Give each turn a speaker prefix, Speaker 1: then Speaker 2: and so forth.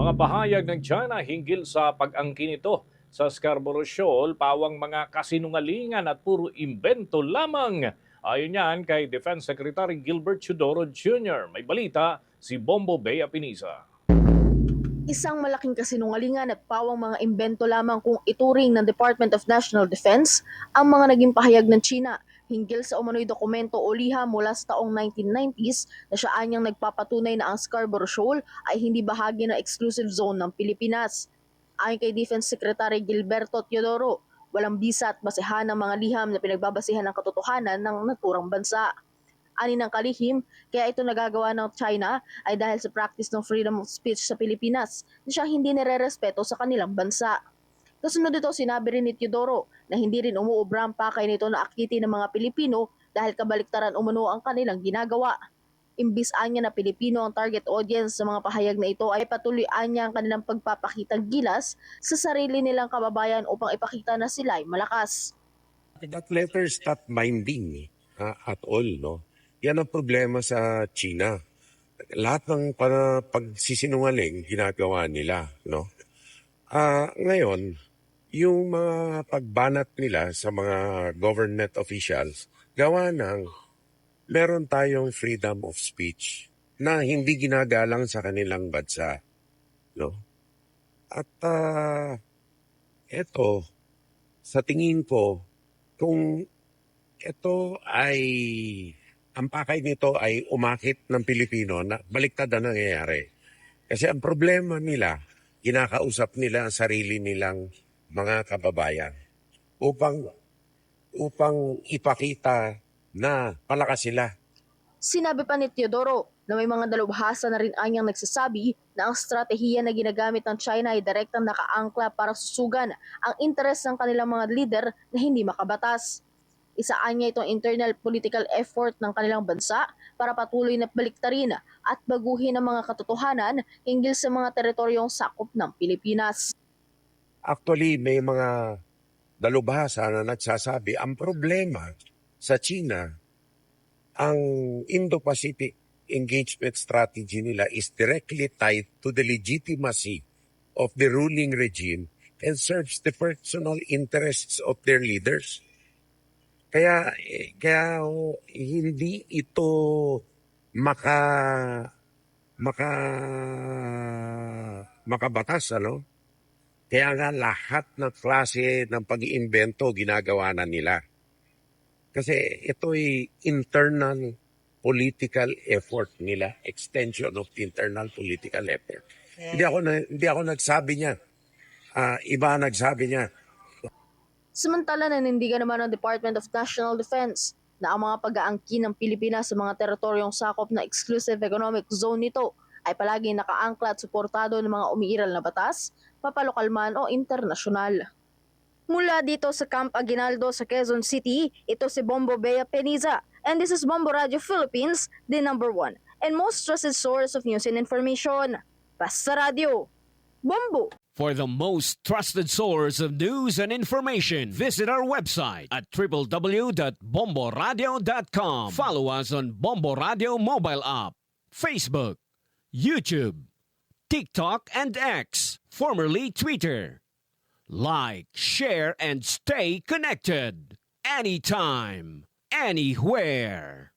Speaker 1: Mga pahayag ng China hinggil sa pag-angkin nito sa Scarborough Shoal, pawang mga kasinungalingan at puro imbento lamang. Ayon yan kay Defense Secretary Gilbert Chodoro Jr. May balita si Bombo Bey Apiniza.
Speaker 2: Isang malaking kasinungalingan at pawang mga imbento lamang kung ituring ng Department of National Defense ang mga naging pahayag ng China hinggil sa umano'y dokumento o liham mula sa taong 1990s na siya anyang nagpapatunay na ang Scarborough Shoal ay hindi bahagi ng exclusive zone ng Pilipinas. Ayon kay Defense Secretary Gilberto Teodoro, walang bisa at basehan ng mga liham na pinagbabasihan ng katotohanan ng naturang bansa. Ani ng kalihim, kaya ito nagagawa ng China ay dahil sa practice ng freedom of speech sa Pilipinas na siya hindi nire-respeto sa kanilang bansa. Kasunod ito, sinabi rin ni Teodoro na hindi rin umuubra ang pakay nito na akitin ng mga Pilipino dahil kabaliktaran umano ang kanilang ginagawa. Imbis anya na Pilipino ang target audience sa mga pahayag na ito ay patuloy anya ang kanilang pagpapakitang gilas sa sarili nilang kababayan upang ipakita na sila ay malakas.
Speaker 3: That letters not binding at all, no? Yan ang problema sa China. Lahat ng pagsisinungaling ginagawa nila, no? Ngayon, yung mga pagbanat nila sa mga government officials, gawa ng meron tayong freedom of speech na hindi ginagalang sa kanilang bansa, no? At eto, sa tingin ko, kung ito ay ang pakay nito ay umakit ng Pilipino na baliktad na nangyayari. Kasi ang problema nila, kinakausap nila ang sarili nilang mga kababayan upang ipakita na palakas sila.
Speaker 2: Sinabi pa ni Teodoro na may mga dalubhasa na rin anyang nagsasabi na ang stratehiya na ginagamit ng China ay direktang nakaangkla para susugan ang interes ng kanilang mga leader na hindi makabatas. Isaan niya itong internal political effort ng kanilang bansa para patuloy na baliktarin at baguhin ang mga katotohanan hinggil sa mga teritoryong sakop ng Pilipinas.
Speaker 3: Actually, may mga dalubhasa na nagsasabi, ang problema sa China, ang Indo-Pacific engagement strategy nila is directly tied to the legitimacy of the ruling regime and serves the personal interests of their leaders. Kaya hindi ito makabatas, ano? Kaya nga lahat ng klase ng pag-iimbento ginagawa na nila. Kasi ito'y internal political effort nila, extension of internal political effort. Hindi ako nagsabi niya. Iba nagsabi niya.
Speaker 2: Samantala, nanindigan naman ng Department of National Defense na ang mga pag-aangkin ng Pilipinas sa mga teritoryong sakop na exclusive economic zone nito ay palaging nakaangkla at suportado ng mga umiiral na batas, papalokal man o internasyonal. Mula dito sa Camp Aguinaldo sa Quezon City, ito si Bombo Bey Apiniza, and this is Bombo Radio Philippines, the #1 and most trusted source of news and information. Basta Radio, Bombo!
Speaker 4: For the most trusted source of news and information, visit our website at www.bomboradio.com. Follow us on Bombo Radio mobile app, Facebook, YouTube, TikTok, and X, formerly Twitter. Like, share, and stay connected. Anytime, anywhere.